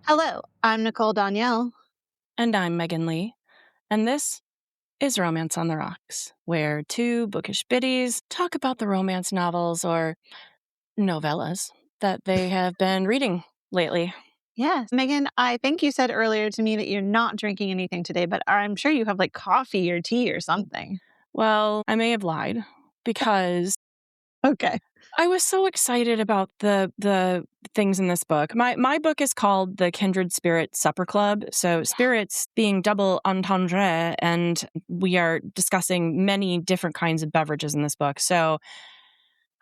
Hello, I'm Nicole Danielle. And I'm Meghan Lee, and this is Romance on the Rocks, where two bookish biddies talk about the romance novels or novellas that they have been reading lately. Yes, Meghan, I think you said earlier to me that you're not drinking anything today, but I'm sure you have like coffee or tea or something. Well, I may have lied because Okay. I was so excited about the things in this book. My book is called The Kindred Spirit Supper Club. So spirits being double entendre, and we are discussing many different kinds of beverages in this book. So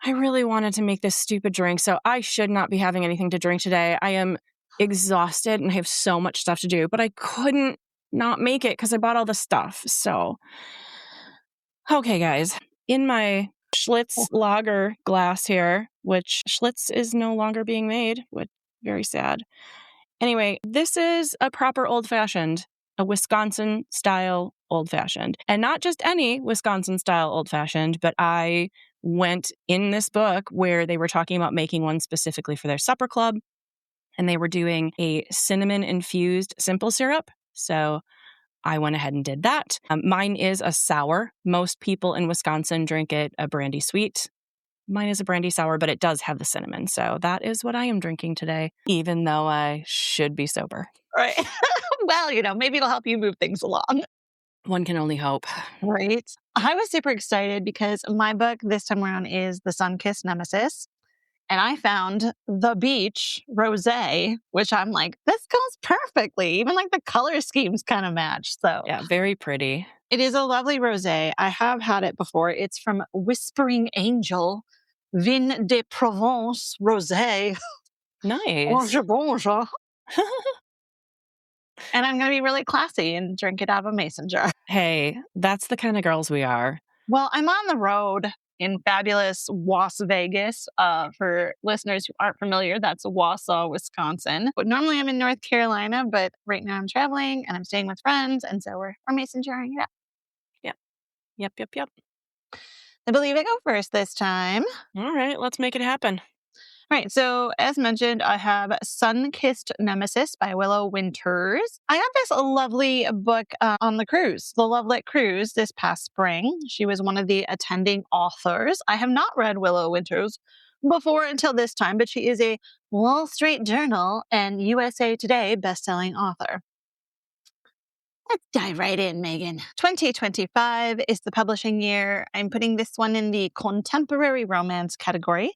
I really wanted to make this stupid drink, so I should not be having anything to drink today. I am exhausted and I have so much stuff to do, but I couldn't not make it because I bought all the stuff. So, okay, guys, in my Schlitz lager glass here, which Schlitz is no longer being made, which very sad. Anyway, this is a proper old-fashioned, a Wisconsin-style old-fashioned. And not just any Wisconsin-style old-fashioned, but I went in this book where they were talking about making one specifically for their supper club, and they were doing a cinnamon-infused simple syrup. So I went ahead and did that. Mine is a sour. Most people in Wisconsin drink it a brandy sweet. Mine is a brandy sour, but it does have the cinnamon. So that is what I am drinking today, even though I should be sober. Right. Well, maybe it'll help you move things along. One can only hope. Right. I was super excited because my book this time around is The Sun-Kissed Nemesis. And I found The Beach Rosé, which I'm like, this goes perfectly. Even like the color schemes kind of match. So Yeah, very pretty. it is a lovely rosé. I have had it before. It's from Whispering Angel, Vin de Provence Rosé. Nice. Bonjour, bonjour. And I'm going to be really classy and drink it out of a mason jar. Hey, that's the kind of girls we are. Well, I'm on the road in fabulous Las Vegas. For listeners who aren't familiar, that's Wausau, Wisconsin. But normally I'm in North Carolina, but right now I'm traveling and I'm staying with friends. And so we're mason jarring it up. Yep. I believe I go first this time. All right, let's make it happen. Right, so as mentioned, I have Sun-Kissed Nemesis by Willow Winters. I got this lovely book on the cruise, the Lovelit cruise, this past spring. She was one of the attending authors. I have not read Willow Winters before until this time, but she is a Wall Street Journal and USA Today bestselling author. Let's dive right in, Meghan. 2025 is the publishing year. I'm putting this one in the contemporary romance category.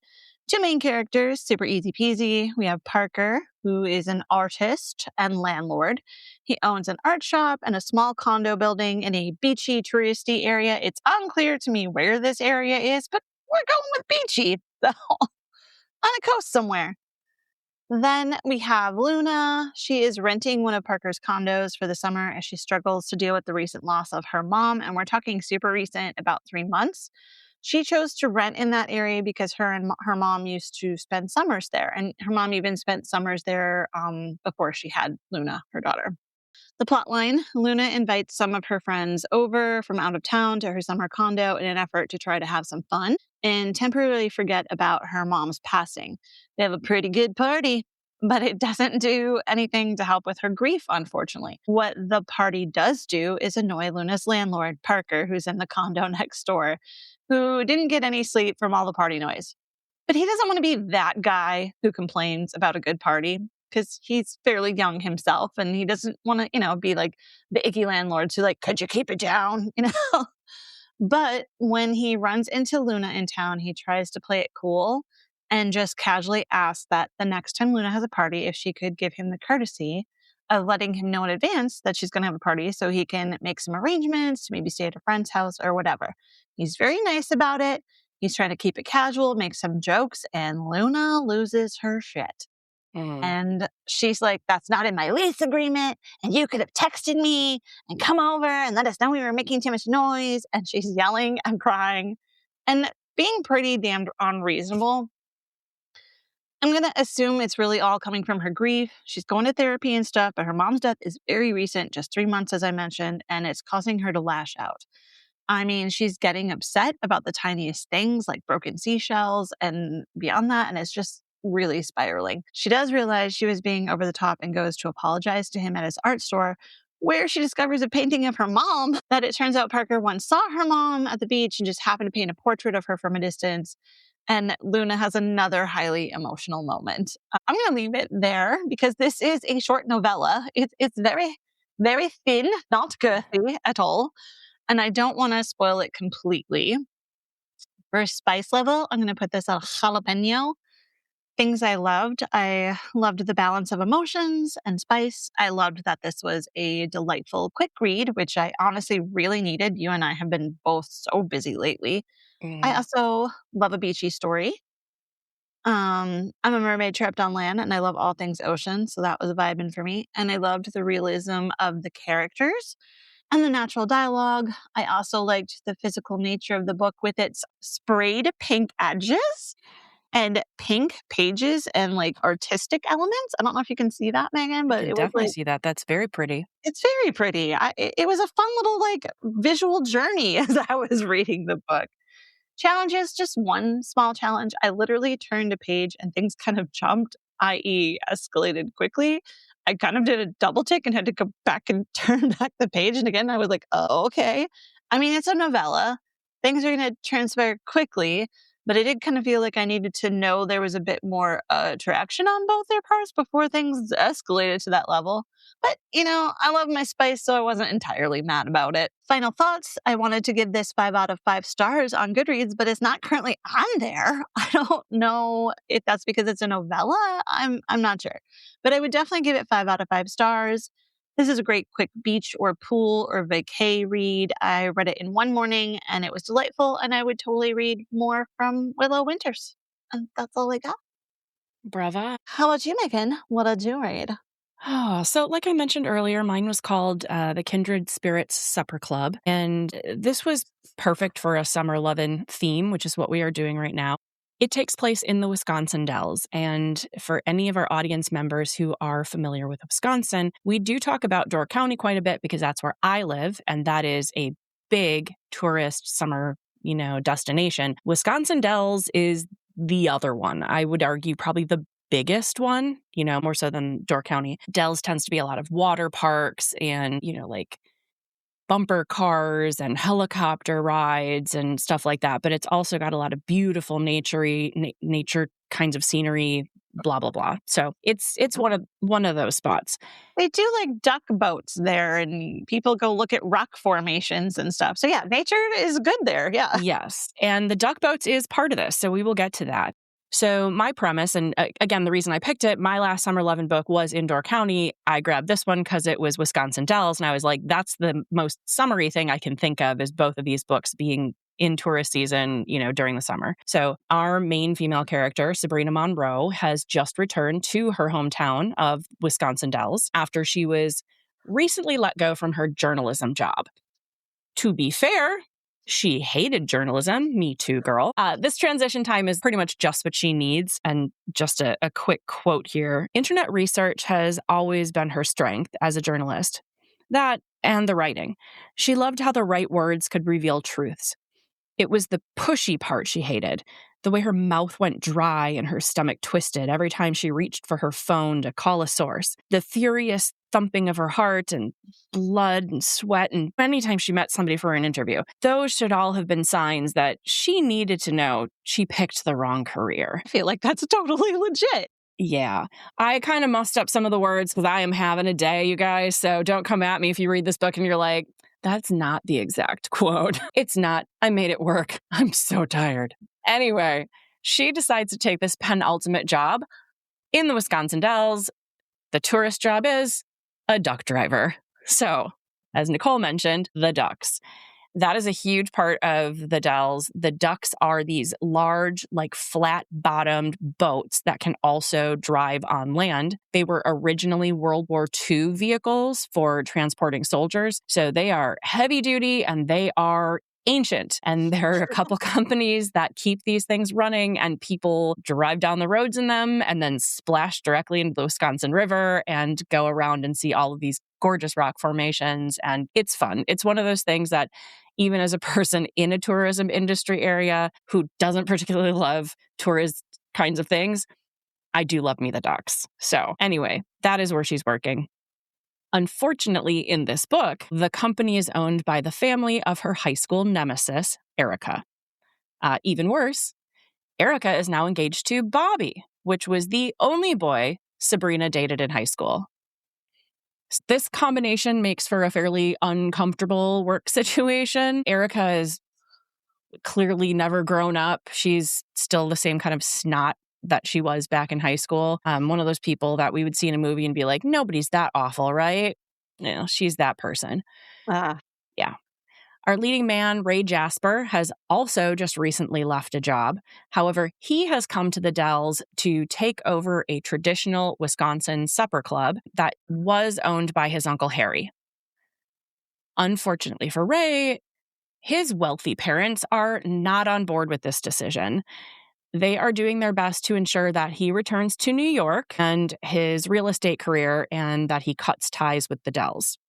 Two main characters, super easy peasy. We have Parker, who is an artist and landlord. He owns an art shop and a small condo building in a beachy, touristy area. It's unclear to me where this area is, but we're going with beachy, so on a coast somewhere. Then we have Luna. She is renting one of Parker's condos for the summer as she struggles to deal with the recent loss of her mom. And we're talking super recent, about 3 months. She chose to rent in that area because her mom used to spend summers there. And her mom even spent summers there before she had Luna, her daughter. The plotline, Luna invites some of her friends over from out of town to her summer condo in an effort to try to have some fun and temporarily forget about her mom's passing. They have a pretty good party, but it doesn't do anything to help with her grief, unfortunately. What the party does do is annoy Luna's landlord, Parker, who's in the condo next door, who didn't get any sleep from all the party noise. But he doesn't want to be that guy who complains about a good party because he's fairly young himself and he doesn't want to, be like the icky landlords who like, could you keep it down? But when he runs into Luna in town, he tries to play it cool and just casually asks that the next time Luna has a party, if she could give him the courtesy of letting him know in advance that she's going to have a party so he can make some arrangements to maybe stay at a friend's house or whatever. He's very nice about it. He's trying to keep it casual, make some jokes, and Luna loses her shit. And she's like, that's not in my lease agreement. And you could have texted me and come over and let us know we were making too much noise. And she's yelling and crying and being pretty damned unreasonable. I'm going to assume it's really all coming from her grief. She's going to therapy and stuff, but her mom's death is very recent, just 3 months, as I mentioned, and it's causing her to lash out. I mean, she's getting upset about the tiniest things like broken seashells and beyond that. And it's just really spiraling. She does realize she was being over the top and goes to apologize to him at his art store, where she discovers a painting of her mom that it turns out Parker once saw her mom at the beach and just happened to paint a portrait of her from a distance. And Luna has another highly emotional moment. I'm going to leave it there because this is a short novella. It's very, very thin, not girthy at all. And I don't want to spoil it completely. For spice level, I'm going to put this at a jalapeno. Things I loved the balance of emotions and spice. I loved that this was a delightful, quick read, which I honestly really needed. You and I have been both so busy lately. I also love a beachy story. I'm a mermaid trapped on land, and I love all things ocean, so that was a vibe in for me. And I loved the realism of the characters and the natural dialogue. I also liked the physical nature of the book with its sprayed pink edges and pink pages and like artistic elements. I don't know if you can see that, Megan, I but can it was definitely like, see that. That's very pretty. it's very pretty. It was a fun little like visual journey as I was reading the book. Challenges, just one small challenge. I literally turned a page and things kind of jumped, i.e., escalated quickly. I kind of did a double take and had to go back and turn back the page. And again, I was like, oh, okay. I mean, it's a novella. Things are going to transpire quickly, but I did kind of feel like I needed to know there was a bit more attraction on both their parts before things escalated to that level. But, I love my spice, so I wasn't entirely mad about it. Final thoughts. I wanted to give this 5 out of 5 stars on Goodreads, but it's not currently on there. I don't know if that's because it's a novella. I'm not sure. But I would definitely give it 5 out of 5 stars. This is a great quick beach or pool or vacay read. I read it in one morning and it was delightful, and I would totally read more from Willow Winters. And that's all I got. Brava. How about you, Megan? What did you read? Oh, so like I mentioned earlier, mine was called the Kindred Spirits Supper Club. And this was perfect for a summer lovin' theme, which is what we are doing right now. It takes place in the Wisconsin Dells. And for any of our audience members who are familiar with Wisconsin, we do talk about Door County quite a bit because that's where I live. And that is a big tourist summer, destination. Wisconsin Dells is the other one. I would argue probably the biggest one, more so than Door County. Dells tends to be a lot of water parks and, like bumper cars and helicopter rides and stuff like that. But it's also got a lot of beautiful nature kinds of scenery, blah, blah, blah. So it's one of those spots. They do like duck boats there, and people go look at rock formations and stuff. So yeah, nature is good there. Yeah. Yes. And the duck boats is part of this. So we will get to that. So my premise, and again, the reason I picked it, my last summer lovin' book was in Door County. I grabbed this one because it was Wisconsin Dells. And I was like, that's the most summery thing I can think of is both of these books being in tourist season, during the summer. So our main female character, Sabrina Monroe, has just returned to her hometown of Wisconsin Dells after she was recently let go from her journalism job. To be fair, she hated journalism. Me too, girl. This transition time is pretty much just what she needs. And just a quick quote here. Internet research has always been her strength as a journalist. That and the writing. She loved how the right words could reveal truths. It was the pushy part she hated. The way her mouth went dry and her stomach twisted every time she reached for her phone to call a source. The furious thumping of her heart and blood and sweat, and anytime she met somebody for an interview. Those should all have been signs that she needed to know she picked the wrong career. I feel like that's totally legit. Yeah. I kind of mussed up some of the words because I am having a day, you guys. So don't come at me if you read this book and you're like, that's not the exact quote. It's not. I made it work. I'm so tired. Anyway, she decides to take this penultimate job in the Wisconsin Dells. The tourist job is a duck driver. So, as Nicole mentioned, the ducks. That is a huge part of the Dells. The ducks are these large, like flat-bottomed boats that can also drive on land. They were originally World War II vehicles for transporting soldiers. So they are heavy duty and they are ancient. And there are a couple companies that keep these things running, and people drive down the roads in them and then splash directly into the Wisconsin River and go around and see all of these gorgeous rock formations. And it's fun. It's one of those things that even as a person in a tourism industry area who doesn't particularly love tourist kinds of things, I do love me the ducks. So anyway, that is where she's working. Unfortunately, in this book, the company is owned by the family of her high school nemesis, Erica. Even worse, Erica is now engaged to Bobby, which was the only boy Sabrina dated in high school. This combination makes for a fairly uncomfortable work situation. Erica is clearly never grown up. She's still the same kind of snot that she was back in high school. One of those people that we would see in a movie and be like, nobody's that awful, right? She's that person. Yeah. Our leading man, Ray Jasper, has also just recently left a job. However, he has come to the Dells to take over a traditional Wisconsin supper club that was owned by his uncle Harry. Unfortunately for Ray, his wealthy parents are not on board with this decision. They are doing their best to ensure that he returns to New York and his real estate career and that he cuts ties with the Dells.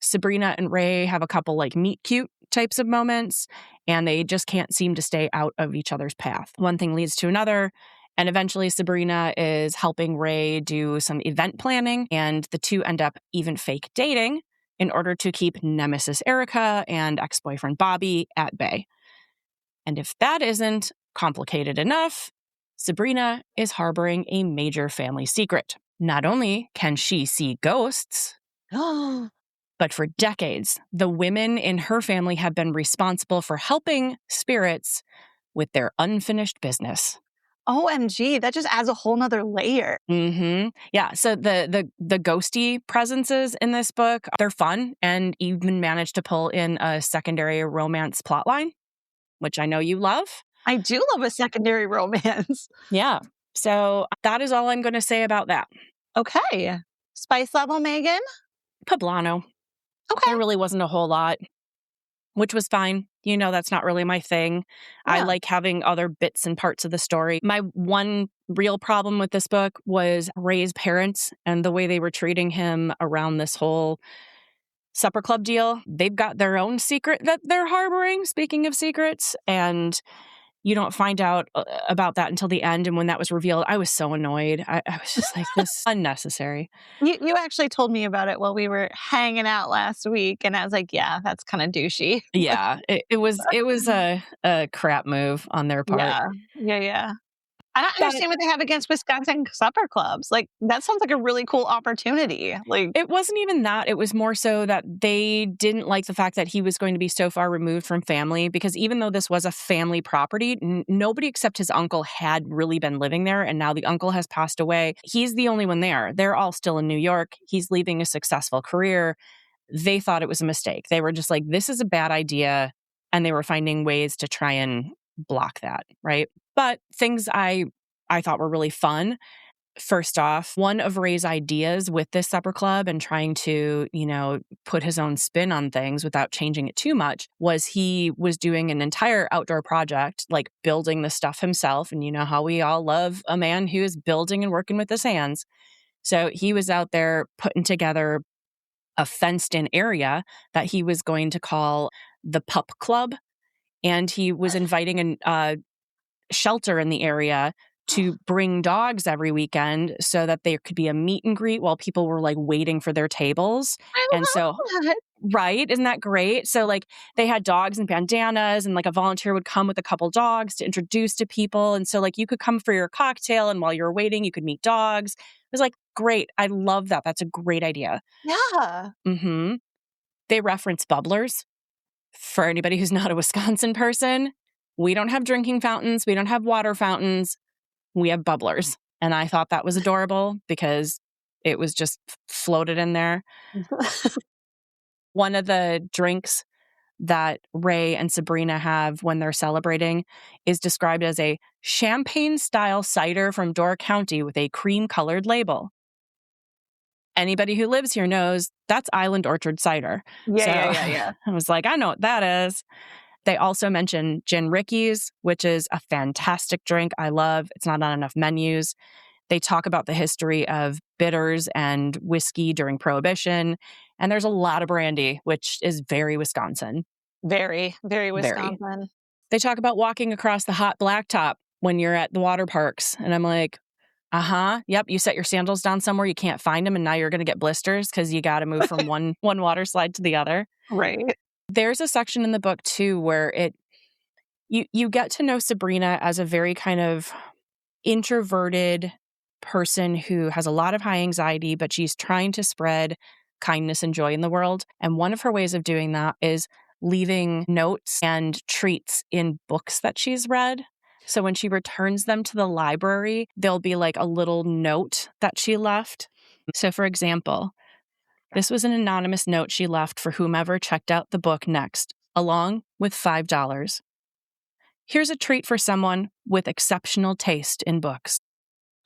Sabrina and Ray have a couple meet cute types of moments, and they just can't seem to stay out of each other's path. One thing leads to another, and eventually Sabrina is helping Ray do some event planning, and the two end up even fake dating in order to keep Nemesis Erica and ex-boyfriend Bobby at bay. And if that isn't complicated enough, Sabrina is harboring a major family secret. Not only can she see ghosts, but for decades, the women in her family have been responsible for helping spirits with their unfinished business. OMG, that just adds a whole nother layer. Yeah, so the ghosty presences in this book, they're fun and even managed to pull in a secondary romance plotline, which I know you love. I do love a secondary romance. Yeah, so that is all I'm going to say about that. Okay. Spice level, Meghan? Poblano. Okay. There really wasn't a whole lot, which was fine. That's not really my thing. Yeah. I like having other bits and parts of the story. My one real problem with this book was Ray's parents and the way they were treating him around this whole supper club deal. They've got their own secret that they're harboring, speaking of secrets, and you don't find out about that until the end. And when that was revealed, I was so annoyed. I was just like, this is unnecessary. You actually told me about it while we were hanging out last week, and I was like, yeah, that's kind of douchey. Yeah, it was a crap move on their part. Yeah. I don't understand what they have against Wisconsin supper clubs. That sounds like a really cool opportunity. It wasn't even that. It was more so that they didn't like the fact that he was going to be so far removed from family, because even though this was a family property, nobody except his uncle had really been living there. And now the uncle has passed away. He's the only one there. They're all still in New York. He's leaving a successful career. They thought it was a mistake. They were just like, this is a bad idea. And they were finding ways to try and block that, right? But things I thought were really fun. First off, one of Ray's ideas with this supper club and trying to, put his own spin on things without changing it too much was he was doing an entire outdoor project, building the stuff himself. And you know how we all love a man who is building and working with his hands. So he was out there putting together a fenced-in area that he was going to call the Pup Club. And he was inviting a shelter in the area to bring dogs every weekend so that there could be a meet and greet while people were waiting for their tables. I love that. Right? Isn't that great? So they had dogs and bandanas, and a volunteer would come with a couple dogs to introduce to people. And so you could come for your cocktail, and while you're waiting, you could meet dogs. It was great. I love that. That's a great idea. Yeah. They reference bubblers. For anybody who's not a Wisconsin person, we don't have drinking fountains. We don't have water fountains. We have bubblers. And I thought that was adorable because it was just floated in there. One of the drinks that Ray and Sabrina have when they're celebrating is described as a champagne-style cider from Door County with a cream-colored label. Anybody who lives here knows that's Island Orchard cider. Yeah. I was like, I know what that is. They also mention Gin Rickeys, which is a fantastic drink I love. It's not on enough menus. They talk about the history of bitters and whiskey during Prohibition. And there's a lot of brandy, which is very Wisconsin. Very, very Wisconsin. Very. They talk about walking across the hot blacktop when you're at the water parks. And I'm like, Yep. You set your sandals down somewhere, you can't find them, and now you're going to get blisters because you got to move from one water slide to the other. Right. There's a section in the book too where you get to know Sabrina as a very kind of introverted person who has a lot of high anxiety, but she's trying to spread kindness and joy in the world. And one of her ways of doing that is leaving notes and treats in books that she's read. So when she returns them to the library, there'll be like a little note that she left. So for example, this was an anonymous note she left for whomever checked out the book next, along with $5. Here's a treat for someone with exceptional taste in books.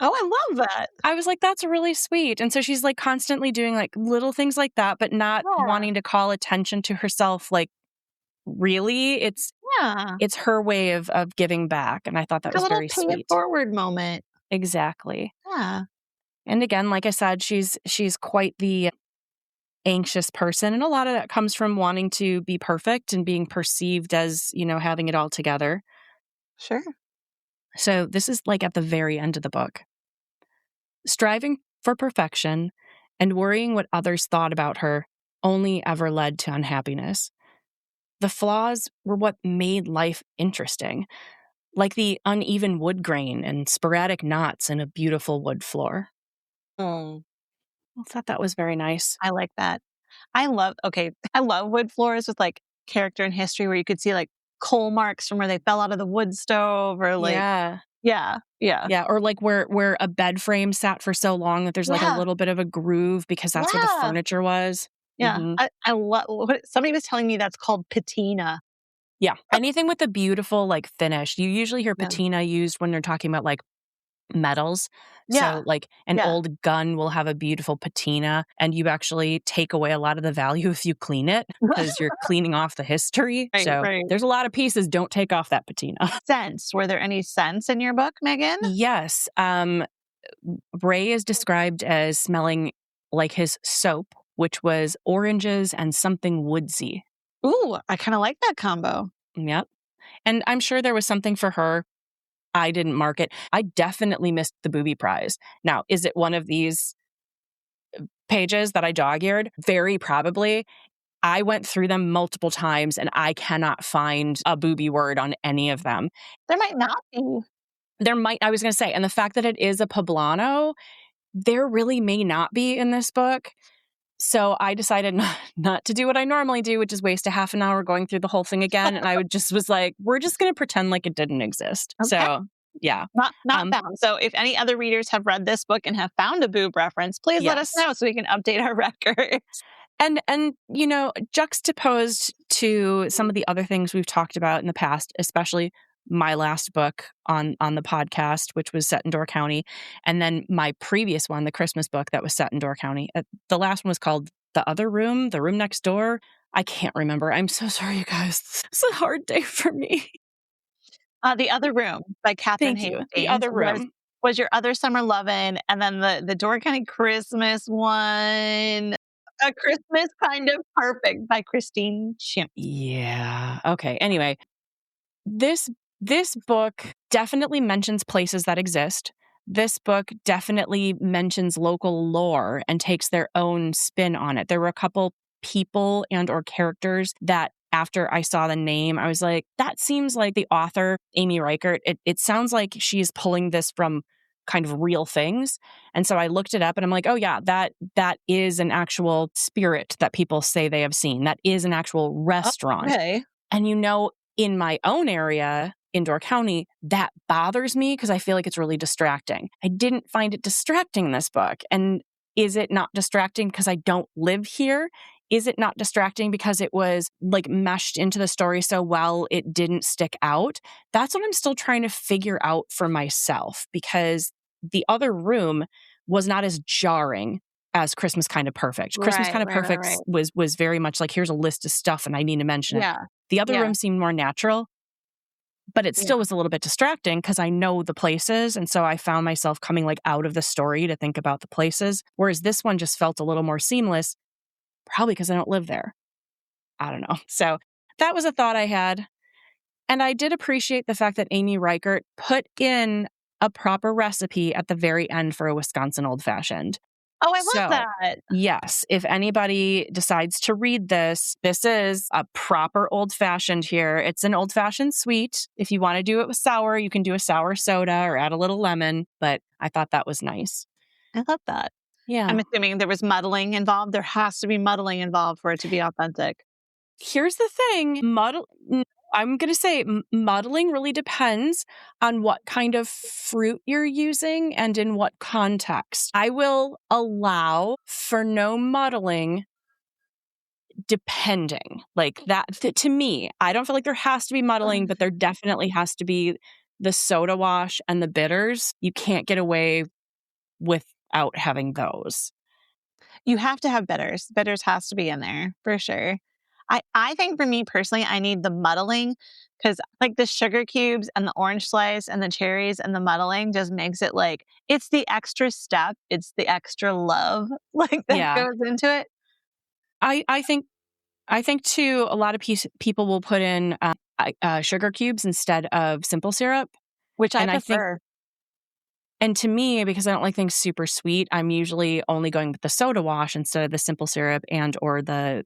Oh, I love that. I was like, that's really sweet. And so she's like constantly doing like little things like that, but not wanting to call attention to herself. Like, really, it's her way of giving back. And I thought that was very sweet. A little pay it forward moment. Exactly. Yeah. And again, like I said, she's quite the anxious person. And a lot of that comes from wanting to be perfect and being perceived as, having it all together. Sure. So this is like at the very end of the book. Striving for perfection and worrying what others thought about her only ever led to unhappiness. The flaws were what made life interesting, like the uneven wood grain and sporadic knots in a beautiful wood floor. I thought that was very nice. I like that. I love wood floors with like character and history where you could see like coal marks from where they fell out of the wood stove or like, yeah. Or like where a bed frame sat for so long that there's like a little bit of a groove because that's where the furniture was. Yeah. Mm-hmm. I love somebody was telling me that's called patina. Yeah. Anything with a beautiful like finish. You usually hear patina used when they're talking about like metals. Yeah. So like an old gun will have a beautiful patina and you actually take away a lot of the value if you clean it because you're cleaning off the history. There's a lot of pieces. Don't take off that patina. Scents. Were there any scents in your book, Meghan? Yes. Ray is described as smelling like his soap, which was oranges and something woodsy. Ooh, I kind of like that combo. Yep. And I'm sure there was something for her. I didn't mark it. I definitely missed the booby prize. Now, is it one of these pages that I dog-eared? Very probably. I went through them multiple times and I cannot find a booby word on any of them. There might not be. I was going to say, and the fact that it is a poblano, there really may not be in this book. So I decided not to do what I normally do, which is waste a half an hour going through the whole thing again. And I was like, we're just going to pretend like it didn't exist. Okay. So, yeah. Not found. So if any other readers have read this book and have found a boob reference, please let us know so we can update our records. And juxtaposed to some of the other things we've talked about in the past, especially my last book on the podcast, which was set in Door County, and then my previous one, the Christmas book that was set in Door County. The last one was called The Other Room, The Room Next Door. I can't remember. I'm so sorry, you guys. It's a hard day for me. The Other Room by Catherine Thank you. Haynes. The Other Room was your other summer Lovin', and then the Door County Christmas one, A Christmas Kind of Perfect by Christine Chimp. Yeah. Okay. Anyway, this book definitely mentions places that exist. This book definitely mentions local lore and takes their own spin on it. There were a couple people and or characters that after I saw the name, I was like, that seems like the author, Amy Reichert. It sounds like she's pulling this from kind of real things. And so I looked it up and I'm like, oh yeah, that is an actual spirit that people say they have seen. That is an actual restaurant. Okay. And in my own area, in Door County, that bothers me because I feel like it's really distracting. I didn't find it distracting in this book. And is it not distracting because I don't live here? Is it not distracting because it was like meshed into the story so well it didn't stick out? That's what I'm still trying to figure out for myself, because The Other Room was not as jarring as Christmas Kind of Perfect. Christmas Kind of Perfect was very much like, here's a list of stuff and I need to mention it. The Other Room seemed more natural, but it still was a little bit distracting because I know the places. And so I found myself coming like out of the story to think about the places. Whereas this one just felt a little more seamless, probably because I don't live there. I don't know. So that was a thought I had. And I did appreciate the fact that Amy Reichert put in a proper recipe at the very end for a Wisconsin Old Fashioned. Oh, I love So, that. yes, if anybody decides to read this, this is a proper Old Fashioned here. It's an Old Fashioned sweet. If you want to do it with sour, you can do a sour soda or add a little lemon, but I thought that was nice. I love that. I'm Yeah. assuming there was muddling involved. There has to be muddling involved for it to be authentic. Here's the thing, I'm going to say muddling really depends on what kind of fruit you're using and in what context. I will allow for no muddling depending. Like that to me, I don't feel like there has to be muddling, but there definitely has to be the soda wash and the bitters. You can't get away without having those. You have to have bitters. Bitters has to be in there for sure. I think for me personally, I need the muddling because like the sugar cubes and the orange slice and the cherries and the muddling just makes it like it's the extra step. It's the extra love like that Yeah. goes into it. I think too, a lot of people will put in sugar cubes instead of simple syrup. Which I And I think, prefer. and to me, because I don't like things super sweet, I'm usually only going with the soda wash instead of the simple syrup and or the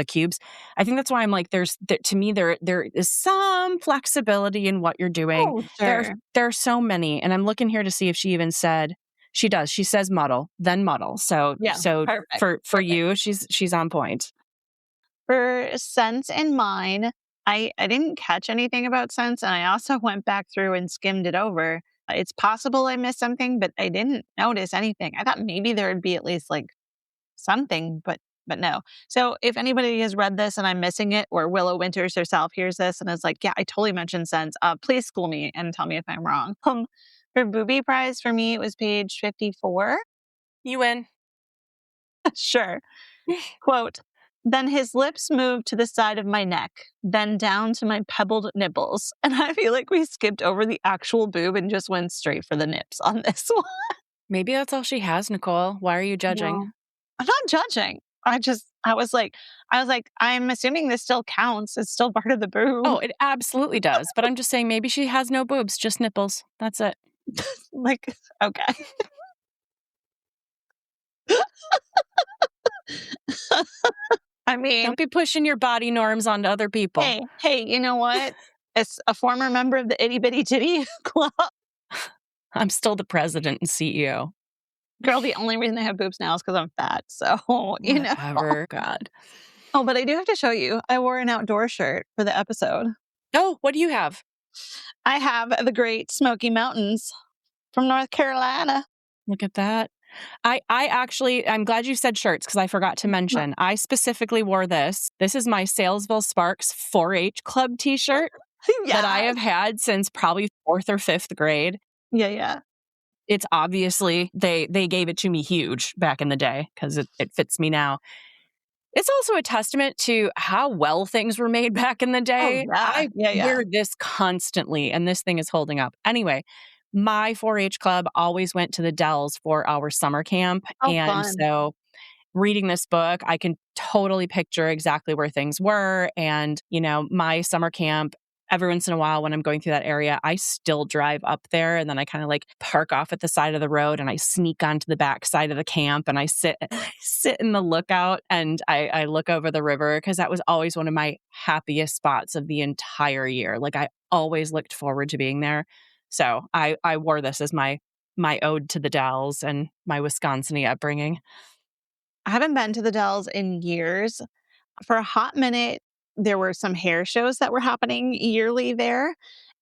cubes. I think that's why I'm like, to me, there is some flexibility in what you're doing. Oh, sure. There are so many, and I'm looking here to see if she even said she does. She says muddle, then muddle. So Yeah, perfect. for Perfect. you, she's on point. For scents in mine, I didn't catch anything about scents, and I also went back through and skimmed it over. It's possible I missed something, but I didn't notice anything. I thought maybe there would be at least like something, but no. So if anybody has read this and I'm missing it, or Willow Winters herself hears this and is like, yeah, I totally mentioned scents, please school me and tell me if I'm wrong. For Booby Prize, for me, it was page 54. You win. Sure. Quote, then his lips moved to the side of my neck, then down to my pebbled nipples. And I feel like we skipped over the actual boob and just went straight for the nips on this one. Maybe that's all she has, Nicole. Why are you judging? No. I'm not judging. I was like, I'm assuming this still counts. It's still part of the boob. Oh, it absolutely does. But I'm just saying maybe she has no boobs, just nipples. That's it. Like, okay. I mean, Don't be pushing your body norms onto other people. hey, you know what? As a former member of the Itty Bitty Titty Club, I'm still the president and CEO. girl, the only reason I have boobs now is because I'm fat. So, you know. Whatever. God. Oh, but I do have to show you. I wore an outdoor shirt for the episode. Oh, what do you have? I have the Great Smoky Mountains from North Carolina. Look at that. I'm glad you said shirts because I forgot to mention. I specifically wore this. This is my Salesville Sparks 4-H Club t-shirt that I have had since probably 4th or 5th grade. Yeah. It's obviously, they gave it to me huge back in the day because it fits me now. It's also a testament to how well things were made back in the day. Oh, yeah. I wear this constantly, and this thing is holding up. Anyway, my 4-H club always went to the Dells for our summer camp. Oh, and fun. so reading this book, I can totally picture exactly where things were. And, my summer camp, every once in a while when I'm going through that area, I still drive up there and then I kind of like park off at the side of the road and I sneak onto the back side of the camp and I sit in the lookout and I look over the river because that was always one of my happiest spots of the entire year. Like I always looked forward to being there. So I wore this as my ode to the Dells and my Wisconsin upbringing. I haven't been to the Dells in years. For a hot minute, there were some hair shows that were happening yearly there.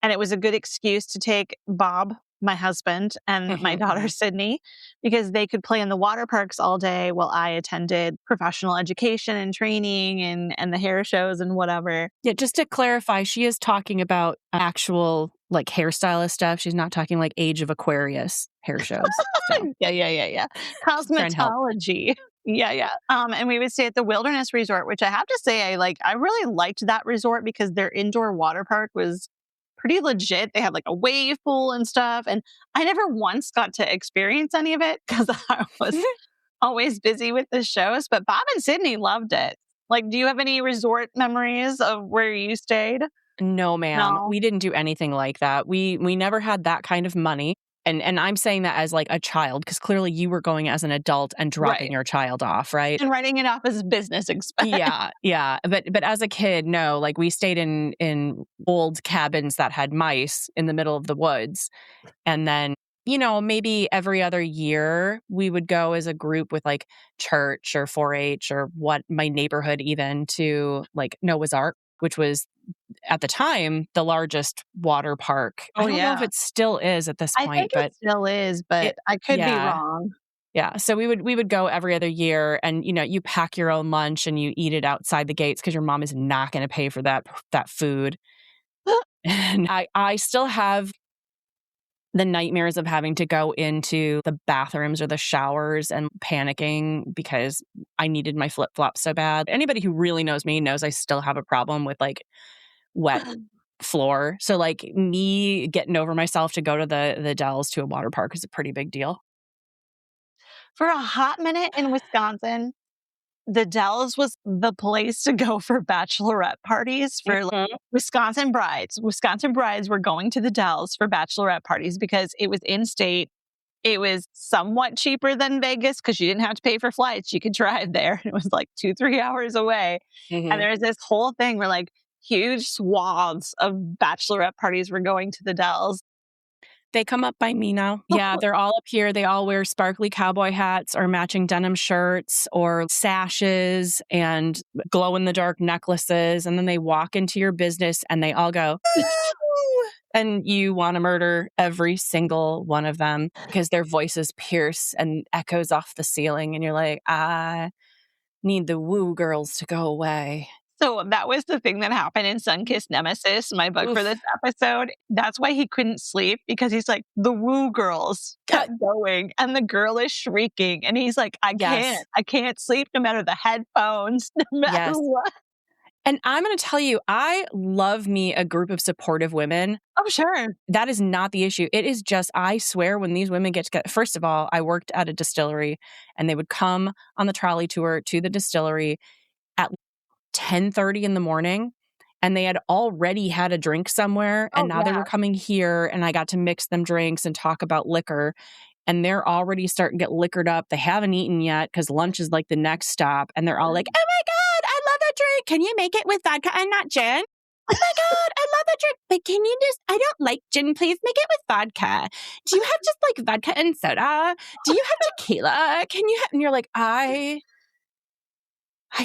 And it was a good excuse to take Bob, my husband, and my daughter, Sydney, because they could play in the water parks all day while I attended professional education and training and the hair shows and whatever. Yeah, just to clarify, she is talking about actual like hairstylist stuff. She's not talking like Age of Aquarius hair shows. So. Yeah. Cosmetology. Yeah. And we would stay at the Wilderness Resort, which I have to say, I really liked that resort because their indoor water park was pretty legit. They had like a wave pool and stuff. And I never once got to experience any of it because I was always busy with the shows. But Bob and Sydney loved it. Like, do you have any resort memories of where you stayed? No, ma'am. No. We didn't do anything like that. We never had that kind of money. And I'm saying that as like a child, because clearly you were going as an adult and dropping Right. your child off, right? And writing it off as business expense. Yeah, yeah. But as a kid, no, like we stayed in old cabins that had mice in the middle of the woods. And then, maybe every other year we would go as a group with like church or 4-H or what my neighborhood even to like Noah's Ark, which was at the time the largest water park. I Oh, don't know if yeah. it still is at this I point, think but it still is, but I could be yeah. wrong. Yeah. So we would go every other year and you pack your own lunch and you eat it outside the gates because your mom is not going to pay for that food. And I still have the nightmares of having to go into the bathrooms or the showers and panicking because I needed my flip-flops so bad. Anybody who really knows me knows I still have a problem with like wet floor. So like me getting over myself to go to the Dells to a water park is a pretty big deal. For a hot minute in Wisconsin, the Dells was the place to go for bachelorette parties for like, Mhm. Wisconsin brides. Wisconsin brides were going to the Dells for bachelorette parties because it was in state. It was somewhat cheaper than Vegas because you didn't have to pay for flights. You could drive there. It was like 2-3 hours away. And Mhm. there was this whole thing where like huge swaths of bachelorette parties were going to the Dells. They come up by me now. Yeah, they're all up here. They all wear sparkly cowboy hats or matching denim shirts or sashes and glow in the dark necklaces. And then they walk into your business and they all go, "Ooh," and you want to murder every single one of them because their voices pierce and echoes off the ceiling. And you're like, I need the woo girls to go away. So that was the thing that happened in Sunkissed Nemesis, my book for this Oof. episode. That's why he couldn't sleep because he's like, the woo girls kept going and the girl is shrieking. And he's like, Yes. I can't sleep no matter the headphones, no matter Yes. what. And I'm going to tell you, I love me a group of supportive women. Oh, sure. That is not the issue. It is just, I swear, when these women get together, first of all, I worked at a distillery and they would come on the trolley tour to the distillery at 10:30 in the morning. And they had already had a drink somewhere. And Oh, now they yeah. were coming here and I got to mix them drinks and talk about liquor. And they're already starting to get liquored up. They haven't eaten yet because lunch is like the next stop. And they're all like, oh my God, I love that drink. Can you make it with vodka and not gin? Oh my God, I love that drink. But can you I don't like gin. Please make it with vodka. Do you have just like vodka and soda? Do you have tequila? And you're like, I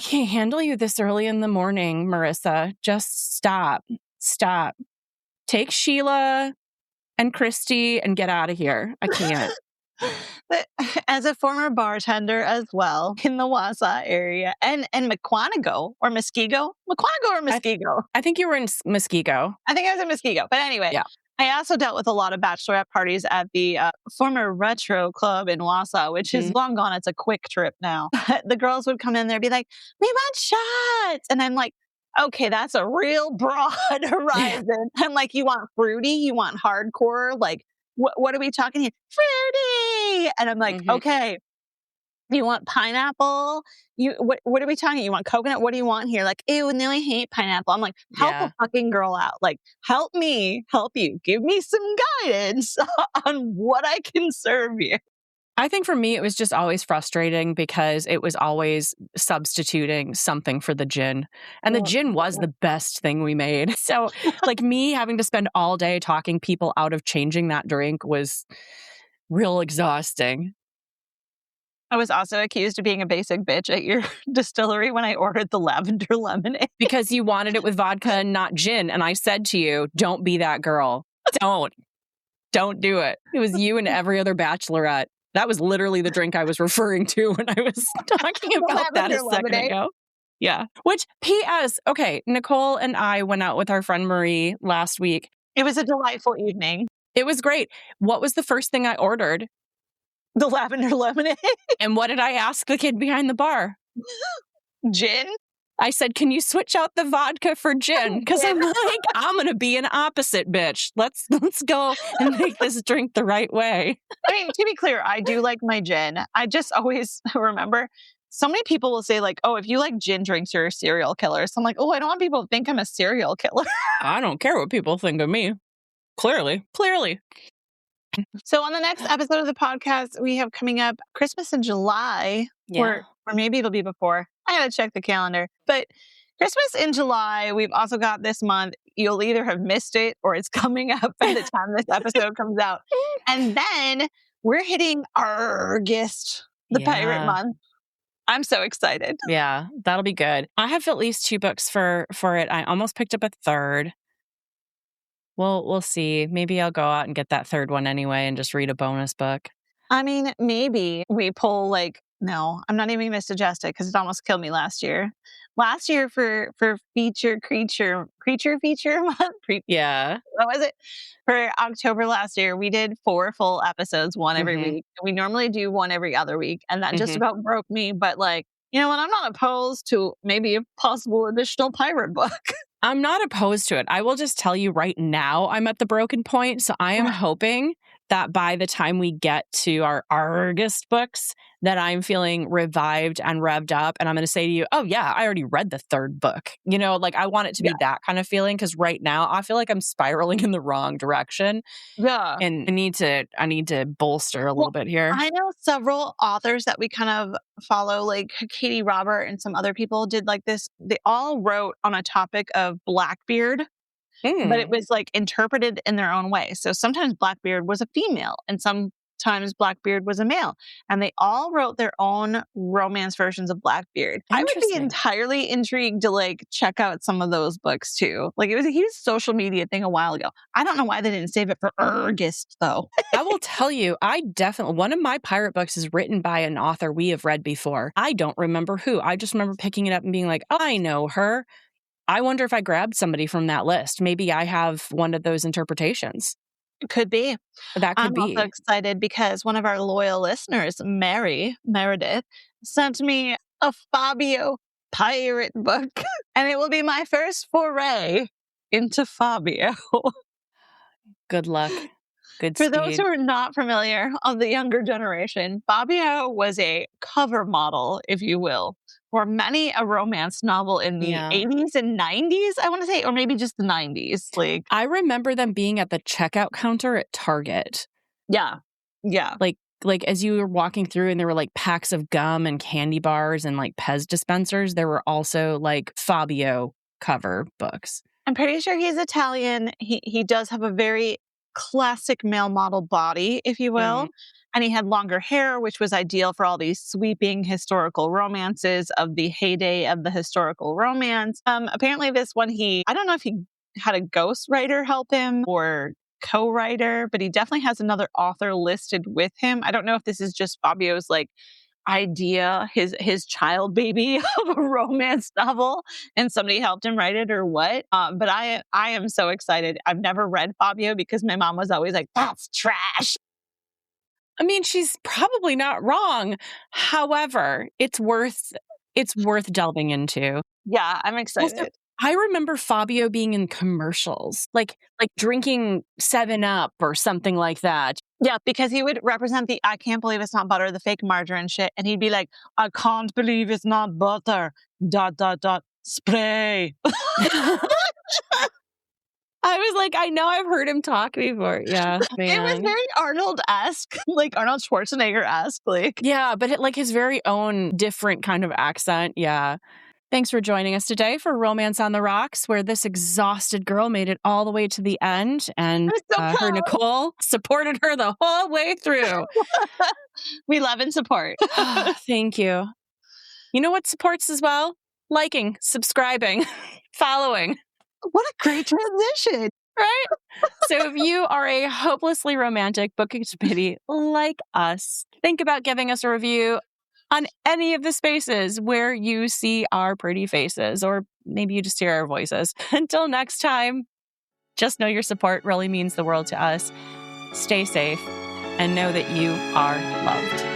can't handle you this early in the morning, Marissa. Just stop. Stop. Take Sheila and Christy and get out of here. I can't. But as a former bartender as well in the Wausau area and Muskego or Muskego. I think you were in Muskego. I think I was in Muskego. But anyway, Yeah. I also dealt with a lot of bachelorette parties at the former Retro Club in Wausau, which is long gone. It's a quick trip now. The girls would come in there and be like, we want shots. And I'm like, okay, that's a real broad horizon. I'm like, you want fruity? You want hardcore? Like, what are we talking here? Fruity! And I'm like, okay. You want pineapple? What are we talking? You want coconut? What do you want here? Like, ew, no, I hate pineapple. I'm like, help a fucking girl out. Like, help me, help you. Give me some guidance on what I can serve you. I think for me, it was just always frustrating because it was always substituting something for the gin. And the gin was the best thing we made. So like me having to spend all day talking people out of changing that drink was real exhausting. I was also accused of being a basic bitch at your distillery when I ordered the lavender lemonade. Because you wanted it with vodka and not gin. And I said to you, don't be that girl. Don't do it. It was you and every other bachelorette. That was literally the drink I was referring to when I was talking about that a second ago. Yeah. Which, P.S., okay, Nicole and I went out with our friend Marie last week. It was a delightful evening. It was great. What was the first thing I ordered? The lavender lemonade. And what did I ask the kid behind the bar? Gin? I said, can you switch out the vodka for gin? Because I'm like, I'm going to be an opposite bitch. Let's go and make this drink the right way. I mean, to be clear, I do like my gin. I just always remember so many people will say like, oh, if you like gin drinks, you're a serial killer. So I'm like, oh, I don't want people to think I'm a serial killer. I don't care what people think of me. Clearly. So on the next episode of the podcast, we have coming up Christmas in July, or maybe it'll be before. I gotta check the calendar. But Christmas in July, we've also got this month. You'll either have missed it or it's coming up by the time this episode comes out. And then we're hitting August, the pirate month. I'm so excited. Yeah, that'll be good. I have at least 2 books for it. I almost picked up a third. We'll see. Maybe I'll go out and get that third one anyway and just read a bonus book. I mean, maybe we pull no, I'm not even going to suggest it because it almost killed me last year. Last year for feature creature month. Yeah. What was it? For October last year, we did 4 full episodes, one every week. We normally do one every other week, and that just about broke me. But you know what? I'm not opposed to maybe a possible additional pirate book. I'm not opposed to it. I will just tell you right now, I'm at the broken point. So I am hoping that by the time we get to our August books, that I'm feeling revived and revved up. And I'm going to say to you, oh yeah, I already read the third book. You know, I want it to be that kind of feeling. Because right now I feel like I'm spiraling in the wrong direction. Yeah. And I need to bolster a little bit here. I know several authors that we kind of follow, like Katie Robert and some other people did this. They all wrote on a topic of Blackbeard, but it was interpreted in their own way. So sometimes Blackbeard was a female and sometimes Blackbeard was a male. And they all wrote their own romance versions of Blackbeard. I would be entirely intrigued to check out some of those books too. It was a huge social media thing a while ago. I don't know why they didn't save it for August though. I will tell you, one of my pirate books is written by an author we have read before. I don't remember who. I just remember picking it up and being like, oh, I know her. I wonder if I grabbed somebody from that list. Maybe I have one of those interpretations. Could be. That could be. I'm also excited because one of our loyal listeners, Meredith, sent me a Fabio pirate book. And it will be my first foray into Fabio. Good luck. Good For those who are not familiar of the younger generation, Fabio was a cover model, if you will, for many a romance novel in the 80s and 90s, I want to say, or maybe just the 90s. I remember them being at the checkout counter at Target. Yeah. Yeah. Like as you were walking through and there were packs of gum and candy bars and Pez dispensers, there were also Fabio cover books. I'm pretty sure he's Italian. He does have a very classic male model body, if you will. And he had longer hair, which was ideal for all these sweeping historical romances of the heyday of the historical romance. Apparently this one, I don't know if he had a ghostwriter help him or co-writer, but he definitely has another author listed with him. I don't know if this is just Fabio's idea, his child baby of a romance novel, and somebody helped him write it or what. But I am so excited. I've never read Fabio because my mom was always like, that's trash. I mean, she's probably not wrong. However, it's worth delving into. Yeah, I'm excited. Also, I remember Fabio being in commercials, like drinking 7-Up or something like that. Yeah, because he would represent the I can't believe it's not butter, the fake margarine shit. And he'd be like, I can't believe it's not butter, ... spray. I was like, I know I've heard him talk before. Yeah, man. It was very Arnold-esque, Arnold Schwarzenegger-esque. Yeah, but his very own different kind of accent. Yeah. Thanks for joining us today for Romance on the Rocks, where this exhausted girl made it all the way to the end, and her Nicole supported her the whole way through. We love and support. Thank you. You know what supports as well? Liking, subscribing, following. What a great transition. Right? So if you are a hopelessly romantic booking to pity like us, think about giving us a review on any of the spaces where you see our pretty faces, or maybe you just hear our voices. Until next time, just know your support really means the world to us. Stay safe and know that you are loved.